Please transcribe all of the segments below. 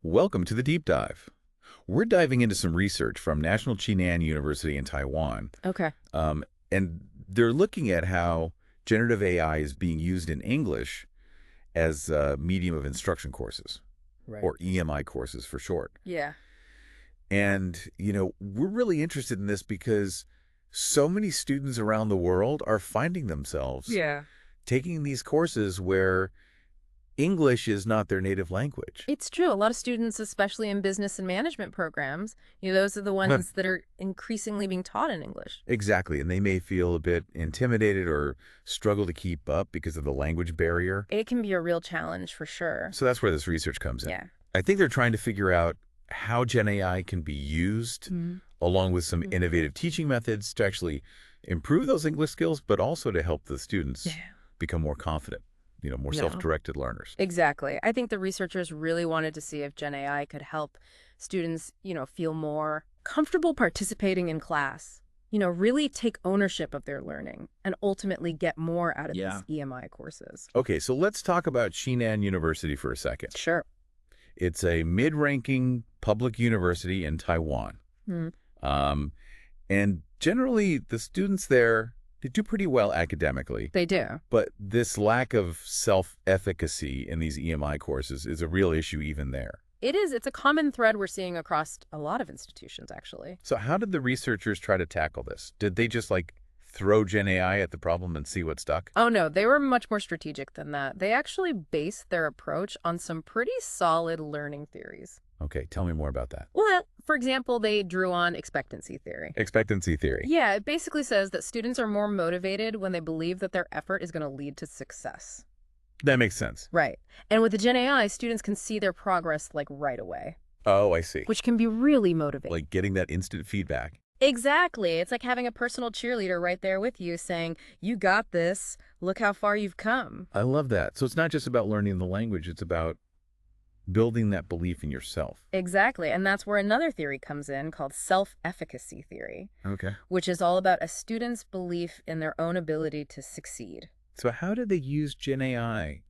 Welcome to the Deep Dive. We're diving into some research from National Chinan University in Taiwan, Okay. and they're looking at how generative AI is being used in English as a medium of instruction courses, Right. or EMI courses for short. Yeah. And, we're really interested in this because so many students around the world are finding themselves Yeah. taking these courses where English is not their native language. It's true. A lot of students, especially in business and management programs, those are the ones that are increasingly being taught in English. Exactly, and they may feel a bit intimidated or struggle to keep up because of the language barrier. It can be a real challenge for sure. So that's where this research comes in. Yeah. I think they're trying to figure out how GenAI can be used along with some innovative teaching methods to actually improve those English skills, but also to help the students become more confident, more self-directed learners. Exactly. I think the researchers really wanted to see if GenAI could help students, feel more comfortable participating in class, really take ownership of their learning and ultimately get more out of these EMI courses. Okay, so let's talk about Shinan University for a second. Sure. It's a mid-ranking public university in Taiwan. And generally, the students there, they do pretty well academically. They do. But this lack of self-efficacy in these EMI courses is a real issue even there. It is. It's a common thread we're seeing across a lot of institutions, actually. So how did the researchers try to tackle this? Did they just throw GenAI at the problem and see what stuck? Oh, no, they were much more strategic than that. They actually based their approach on some pretty solid learning theories. Okay, tell me more about that. Well, for example, they drew on expectancy theory. Expectancy theory. Yeah, it basically says that students are more motivated when they believe that their effort is going to lead to success. That makes sense. Right. And with the GenAI, students can see their progress right away. Oh, I see. Which can be really motivating. Like getting that instant feedback. Exactly. It's like having a personal cheerleader right there with you saying, you got this, look how far you've come. I love that. So it's not just about learning the language, it's about building that belief in yourself. Exactly. And that's where another theory comes in called self-efficacy theory. Okay. Which is all about a student's belief in their own ability to succeed. So how did they use GenAI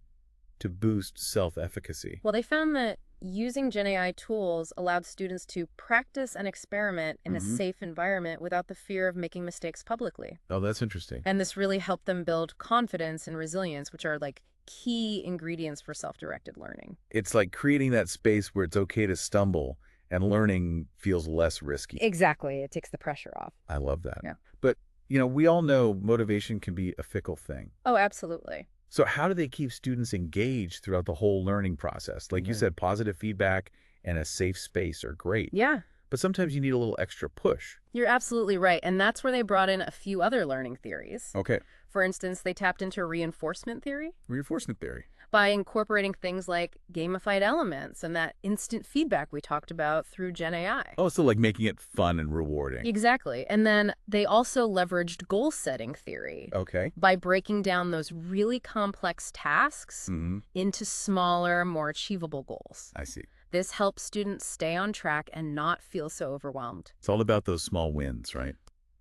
to boost self-efficacy? Well, they found that using GenAI tools allowed students to practice and experiment in a safe environment without the fear of making mistakes publicly. Oh, that's interesting. And this really helped them build confidence and resilience, which are key ingredients for self-directed learning. It's like creating that space where it's okay to stumble and learning feels less risky. Exactly. It takes the pressure off. I love that. Yeah. But, we all know motivation can be a fickle thing. Oh, absolutely. So how do they keep students engaged throughout the whole learning process? Like you said, positive feedback and a safe space are great. Yeah. But sometimes you need a little extra push. You're absolutely right. And that's where they brought in a few other learning theories. Okay. For instance, they tapped into reinforcement theory. Reinforcement theory. By incorporating things like gamified elements and that instant feedback we talked about through GenAI. Oh, so like making it fun and rewarding. Exactly. And then they also leveraged goal-setting theory. Okay. By breaking down those really complex tasks into smaller, more achievable goals. I see. This helps students stay on track and not feel so overwhelmed. It's all about those small wins, right?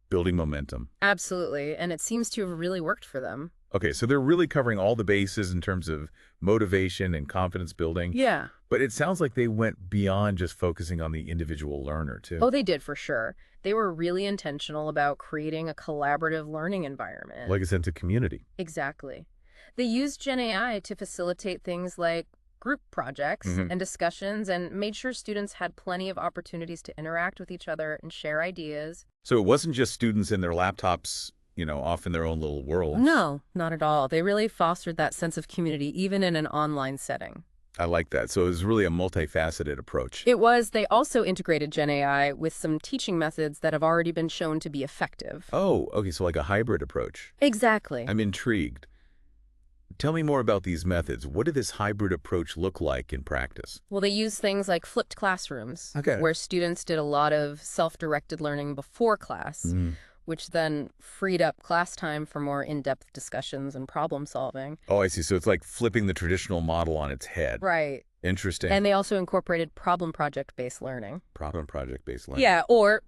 Building momentum. Absolutely. And it seems to have really worked for them. Okay, so they're really covering all the bases in terms of motivation and confidence building. Yeah. But it sounds like they went beyond just focusing on the individual learner, too. Oh, they did for sure. They were really intentional about creating a collaborative learning environment. Like a sense of community. Exactly. They used GenAI to facilitate things like group projects and discussions and made sure students had plenty of opportunities to interact with each other and share ideas. So it wasn't just students in their laptops, off in their own little worlds. No, not at all. They really fostered that sense of community, even in an online setting. I like that. So it was really a multifaceted approach. It was. They also integrated GenAI with some teaching methods that have already been shown to be effective. Oh, okay. So like a hybrid approach. Exactly. I'm intrigued. Tell me more about these methods. What did this hybrid approach look like in practice? Well, they used things like flipped classrooms, Okay. where students did a lot of self-directed learning before class, which then freed up class time for more in-depth discussions and problem solving. Oh, I see. So it's like flipping the traditional model on its head. Right. Interesting. And they also incorporated problem project-based learning. Problem project-based learning. Yeah, or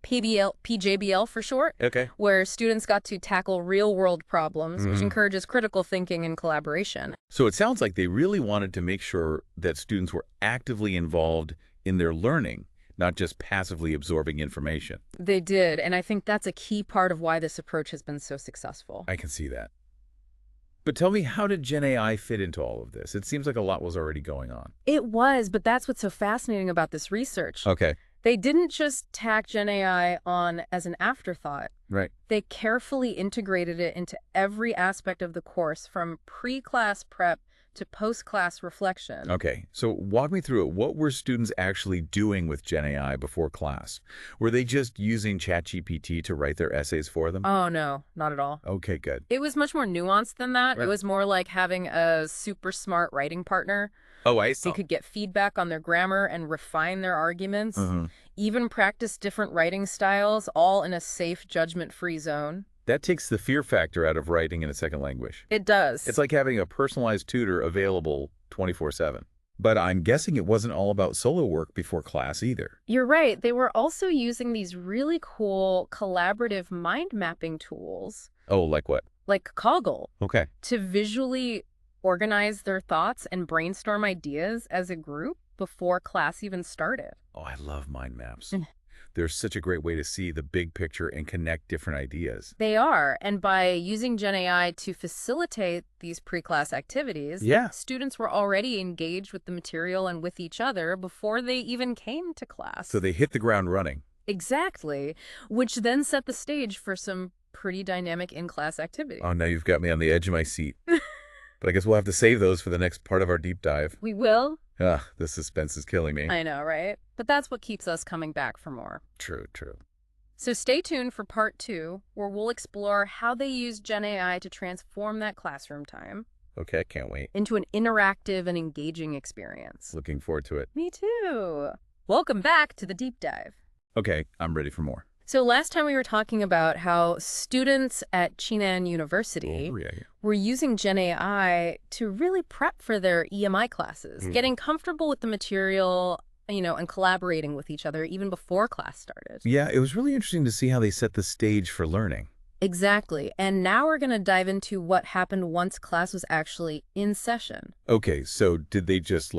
PJBL for short, Okay. where students got to tackle real-world problems, which encourages critical thinking and collaboration. So it sounds like they really wanted to make sure that students were actively involved in their learning, not just passively absorbing information. They did, and I think that's a key part of why this approach has been so successful. I can see that. But tell me, how did GenAI fit into all of this? It seems like a lot was already going on. It was, but that's what's so fascinating about this research. Okay. They didn't just tack GenAI on as an afterthought. Right. They carefully integrated it into every aspect of the course, from pre-class prep to post-class reflection. Okay, so walk me through it. What were students actually doing with GenAI before class? Were they just using ChatGPT to write their essays for them? Oh, no, not at all. Okay, good. It was much more nuanced than that. Right. It was more like having a super smart writing partner. Oh, I see. They could get feedback on their grammar and refine their arguments, even practice different writing styles, all in a safe, judgment-free zone. That takes the fear factor out of writing in a second language. It does. It's like having a personalized tutor available 24/7. But I'm guessing it wasn't all about solo work before class either. You're right. They were also using these really cool collaborative mind mapping tools, Oh, like what? like Coggle, Okay. to visually organize their thoughts and brainstorm ideas as a group before class even started. Oh, I love mind maps. They're such a great way to see the big picture and connect different ideas. They are, and by using GenAI to facilitate these pre-class activities, Yeah. students were already engaged with the material and with each other before they even came to class. So they hit the ground running. Exactly, which then set the stage for some pretty dynamic in-class activity. Oh, now you've got me on the edge of my seat. But I guess we'll have to save those for the next part of our deep dive. We will? Ah, the suspense is killing me. I know, right? But that's what keeps us coming back for more. True, true. So stay tuned for part 2, where we'll explore how they use GenAI to transform that classroom time Okay, I can't wait. into an interactive and engaging experience. Looking forward to it. Me too. Welcome back to the deep dive. Okay, I'm ready for more. So last time we were talking about how students at Shihmin University were using GenAI to really prep for their EMI classes, getting comfortable with the material, and collaborating with each other even before class started. Yeah, it was really interesting to see how they set the stage for learning. Exactly. And now we're going to dive into what happened once class was actually in session. Okay, so did they just,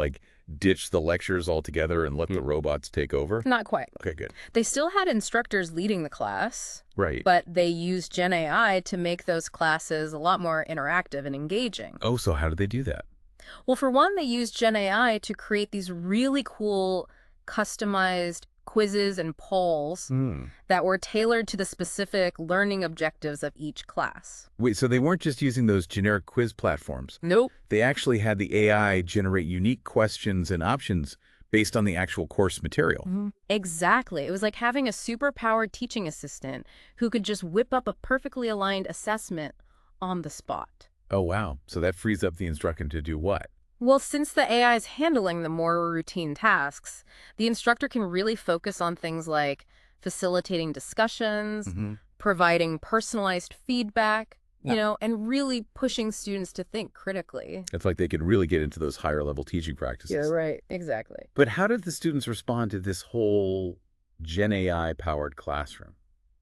ditch the lectures altogether and let the robots take over? Not quite. Okay, good. They still had instructors leading the class, Right. but they used GenAI to make those classes a lot more interactive and engaging. Oh, so how did they do that? Well, for one, they used GenAI to create these really cool customized quizzes and polls that were tailored to the specific learning objectives of each class. Wait, so they weren't just using those generic quiz platforms. Nope. They actually had the AI generate unique questions and options based on the actual course material. Exactly. It was like having a super-powered teaching assistant who could just whip up a perfectly aligned assessment on the spot. Oh, wow. So that frees up the instructor to do what? Well, since the AI is handling the more routine tasks, the instructor can really focus on things like facilitating discussions, providing personalized feedback, and really pushing students to think critically. It's like they could really get into those higher level teaching practices. Yeah, right. Exactly. But how did the students respond to this whole Gen AI powered classroom?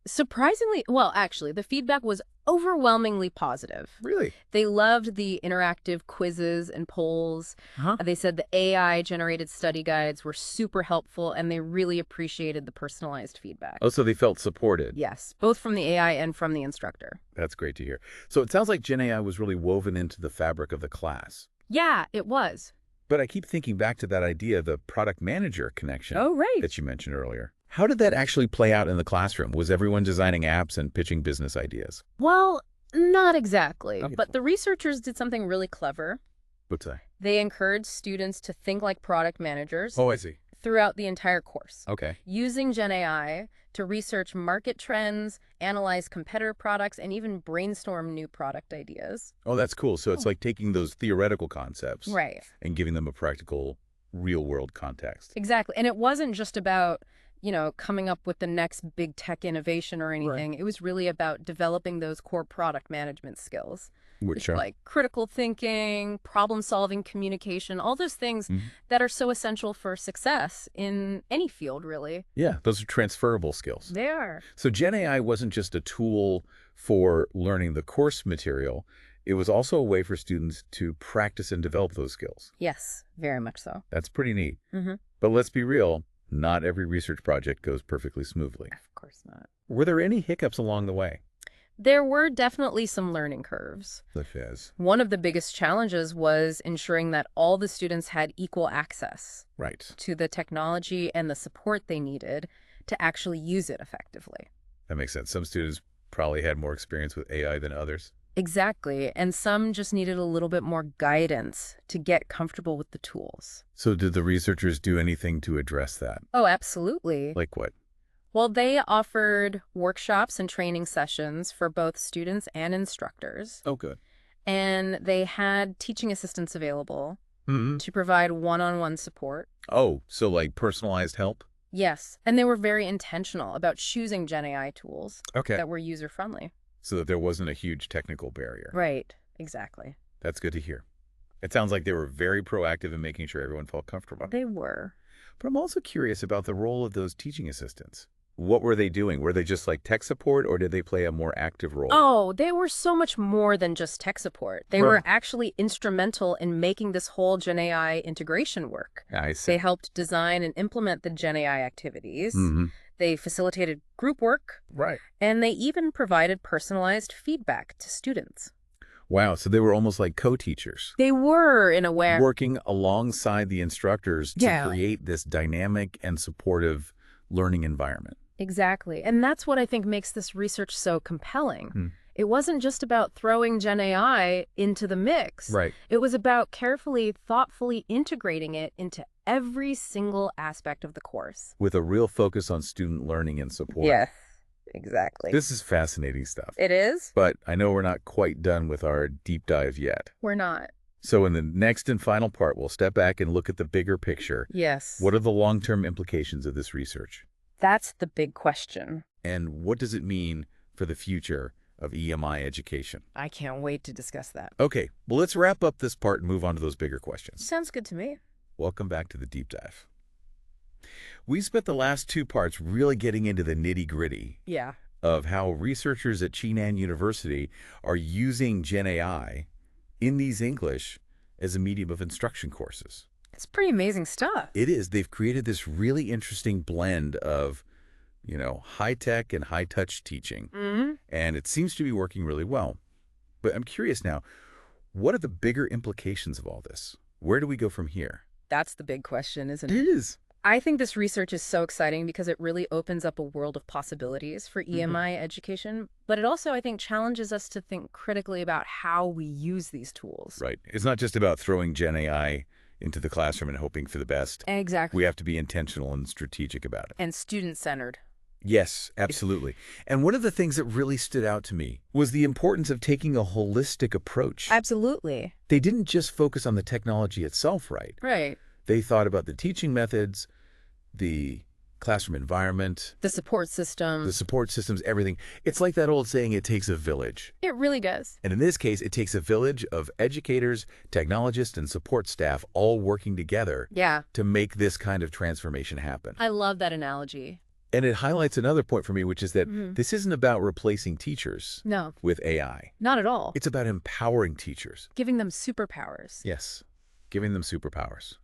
Surprisingly, well, actually, the feedback was overwhelmingly positive. Really? They loved the interactive quizzes and polls. They said the AI-generated study guides were super helpful, and they really appreciated the personalized feedback. Oh, so they felt supported. Yes, both from the AI and from the instructor. That's great to hear. So it sounds like Gen AI was really woven into the fabric of the class. Yeah, it was. But I keep thinking back to that idea, the product manager connection right. that you mentioned earlier. How did that actually play out in the classroom? Was everyone designing apps and pitching business ideas? Well, not exactly. Okay. But the researchers did something really clever. What's that? They encouraged students to think like product managers Oh, I see. throughout the entire course. Okay. Using GenAI to research market trends, analyze competitor products, and even brainstorm new product ideas. Oh, that's cool. So it's like taking those theoretical concepts Right. and giving them a practical, real-world context. Exactly. And it wasn't just about, coming up with the next big tech innovation or anything. Right. It was really about developing those core product management skills. Which are? Like critical thinking, problem-solving, communication, all those things that are so essential for success in any field, really. Yeah, those are transferable skills. They are. So GenAI wasn't just a tool for learning the course material. It was also a way for students to practice and develop those skills. Yes, very much so. That's pretty neat. But let's be real, not every research project goes perfectly smoothly. Of course not. Were there any hiccups along the way? There were definitely some learning curves. Such as? One of the biggest challenges was ensuring that all the students had equal access to the technology and the support they needed to actually use it effectively. That makes sense. Some students probably had more experience with AI than others. Exactly. And some just needed a little bit more guidance to get comfortable with the tools. So did the researchers do anything to address that? Oh, absolutely. Like what? Well, they offered workshops and training sessions for both students and instructors. Oh, good. And they had teaching assistants available to provide one-on-one support. Oh, so like personalized help? Yes. And they were very intentional about choosing GenAI tools that were user-friendly. So that there wasn't a huge technical barrier. Right. Exactly. That's good to hear. It sounds like they were very proactive in making sure everyone felt comfortable. They were. But I'm also curious about the role of those teaching assistants. What were they doing? Were they just like tech support, or did they play a more active role? Oh, they were so much more than just tech support. They were actually instrumental in making this whole GenAI integration work. I see. They helped design and implement the GenAI activities. They facilitated group work. Right. And they even provided personalized feedback to students. Wow, so they were almost like co-teachers. They were, in a way. Working alongside the instructors to create this dynamic and supportive learning environment. Exactly. And that's what I think makes this research so compelling. It wasn't just about throwing GenAI into the mix. Right. It was about carefully, thoughtfully integrating it into every single aspect of the course. With a real focus on student learning and support. Yes, exactly. This is fascinating stuff. It is? But I know we're not quite done with our deep dive yet. We're not. So in the next and final part, we'll step back and look at the bigger picture. Yes. What are the long-term implications of this research? That's the big question. And what does it mean for the future of EMI education? I can't wait to discuss that. Okay, well, let's wrap up this part and move on to those bigger questions. Sounds good to me. Welcome back to the deep dive. We spent the last two parts really getting into the nitty-gritty of how researchers at Shihmin University are using GenAI in these English as a medium of instruction courses. It's pretty amazing stuff. It is. They've created this really interesting blend of, high-tech and high-touch teaching. And it seems to be working really well. But I'm curious now, what are the bigger implications of all this? Where do we go from here? That's the big question, isn't it? It is. I think this research is so exciting because it really opens up a world of possibilities for EMI education. But it also, I think, challenges us to think critically about how we use these tools. Right. It's not just about throwing GenAI into the classroom and hoping for the best. Exactly. We have to be intentional and strategic about it. And student-centered. Yes, absolutely. And one of the things that really stood out to me was the importance of taking a holistic approach. Absolutely. They didn't just focus on the technology itself, right? Right. They thought about the teaching methods, the classroom environment, the support systems, everything. It's like that old saying, it takes a village. It really does. And in this case, it takes a village of educators, technologists, and support staff all working together to make this kind of transformation happen. I love that analogy. And it highlights another point for me, which is that this isn't about replacing teachers with AI. Not at all. It's about empowering teachers. Giving them superpowers. Yes, giving them superpowers.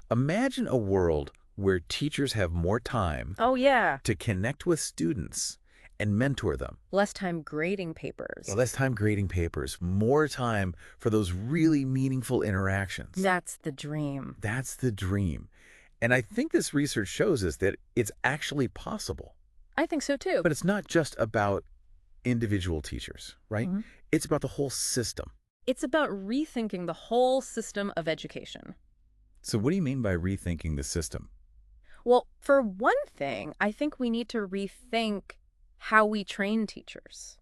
Imagine a world where teachers have more time to connect with students and mentor them. Less time grading papers. Less time grading papers. More time for those really meaningful interactions. That's the dream. That's the dream. And I think this research shows us that it's actually possible. I think so too. But it's not just about individual teachers, right? It's about the whole system. It's about rethinking the whole system of education. So what do you mean by rethinking the system? Well, for one thing, I think we need to rethink how we train teachers.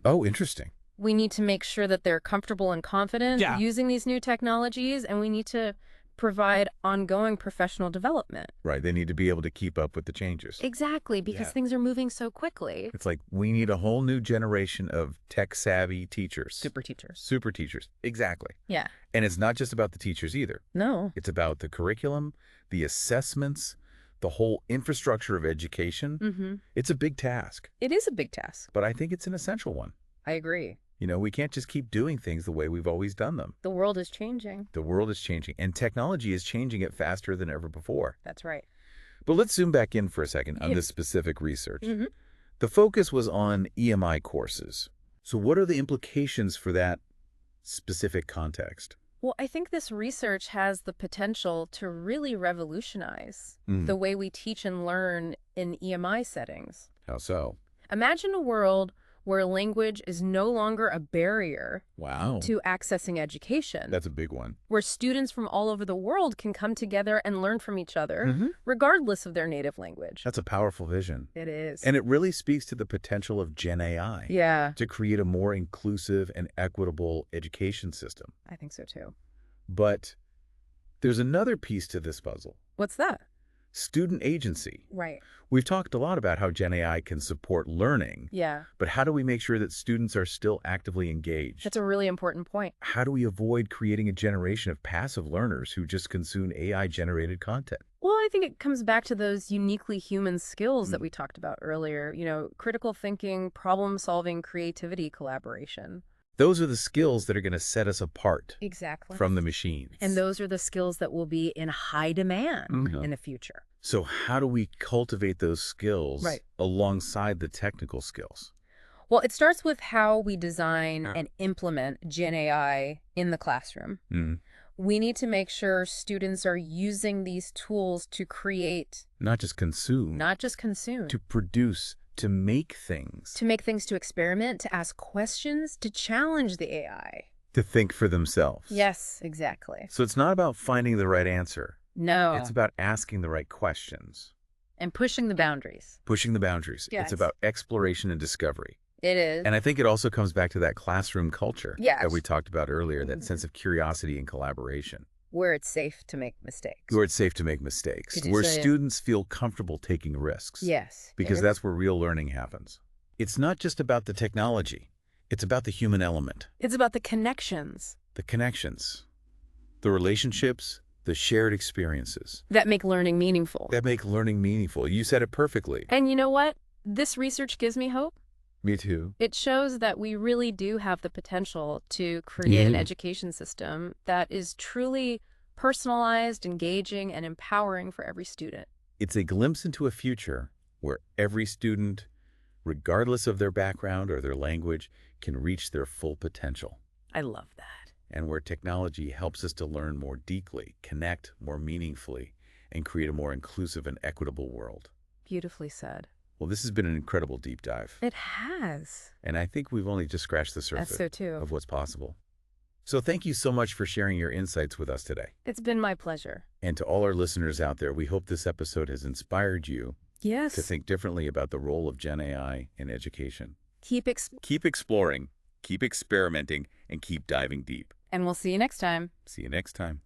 Oh, interesting. We need to make sure that they're comfortable and confident using these new technologies, and we need to provide ongoing professional development. Right. They need to be able to keep up with the changes. Exactly, because things are moving so quickly. It's like we need a whole new generation of tech-savvy teachers. Super teachers. Super teachers. Exactly. Yeah. And it's not just about the teachers either. No. It's about the curriculum, the assessments, the whole infrastructure of education. It's a big task. It is a big task. But I think it's an essential one. I agree. You know, we can't just keep doing things the way we've always done them. The world is changing. The world is changing, and technology is changing it faster than ever before. That's right. But let's zoom back in for a second on this specific research. The focus was on EMI courses. So what are the implications for that specific context? Well, I think this research has the potential to really revolutionize the way we teach and learn in EMI settings. How so? Imagine a world where language is no longer a barrier to accessing education. That's a big one. Where students from all over the world can come together and learn from each other, regardless of their native language. That's a powerful vision. It is. And it really speaks to the potential of GenAI to create a more inclusive and equitable education system. I think so too. But there's another piece to this puzzle. What's that? Student agency. Right. We've talked a lot about how GenAI can support learning. Yeah. But how do we make sure that students are still actively engaged? That's a really important point. How do we avoid creating a generation of passive learners who just consume AI-generated content? Well, I think it comes back to those uniquely human skills that we talked about earlier. You know, critical thinking, problem solving, creativity, collaboration. Those are the skills that are going to set us apart from the machines. And those are the skills that will be in high demand in the future. So how do we cultivate those skills alongside the technical skills? Well, it starts with how we design and implement GenAI in the classroom. We need to make sure students are using these tools to create. Not just consume. Not just consume. To produce. To make things. To make things, to experiment, to ask questions, to challenge the AI. To think for themselves. Yes, exactly. So it's not about finding the right answer. No. It's about asking the right questions. And pushing the boundaries. Pushing the boundaries. Yes. It's about exploration and discovery. It is. And I think it also comes back to that classroom culture that we talked about earlier, that sense of curiosity and collaboration. Where it's safe to make mistakes. Where it's safe to make mistakes. Where students feel comfortable taking risks. Yes. Because that's where real learning happens. It's not just about the technology. It's about the human element. It's about the connections. The connections. The relationships. The shared experiences. That make learning meaningful. That make learning meaningful. You said it perfectly. And you know what? This research gives me hope. Me too. It shows that we really do have the potential to create an education system that is truly personalized, engaging, and empowering for every student. It's a glimpse into a future where every student, regardless of their background or their language, can reach their full potential. I love that. And where technology helps us to learn more deeply, connect more meaningfully, and create a more inclusive and equitable world. Beautifully said. Well, this has been an incredible deep dive. It has. And I think we've only just scratched the surface of what's possible. So thank you so much for sharing your insights with us today. It's been my pleasure. And to all our listeners out there, we hope this episode has inspired you to think differently about the role of GenAI in education. Keep exploring, keep experimenting, and keep diving deep. And we'll see you next time. See you next time.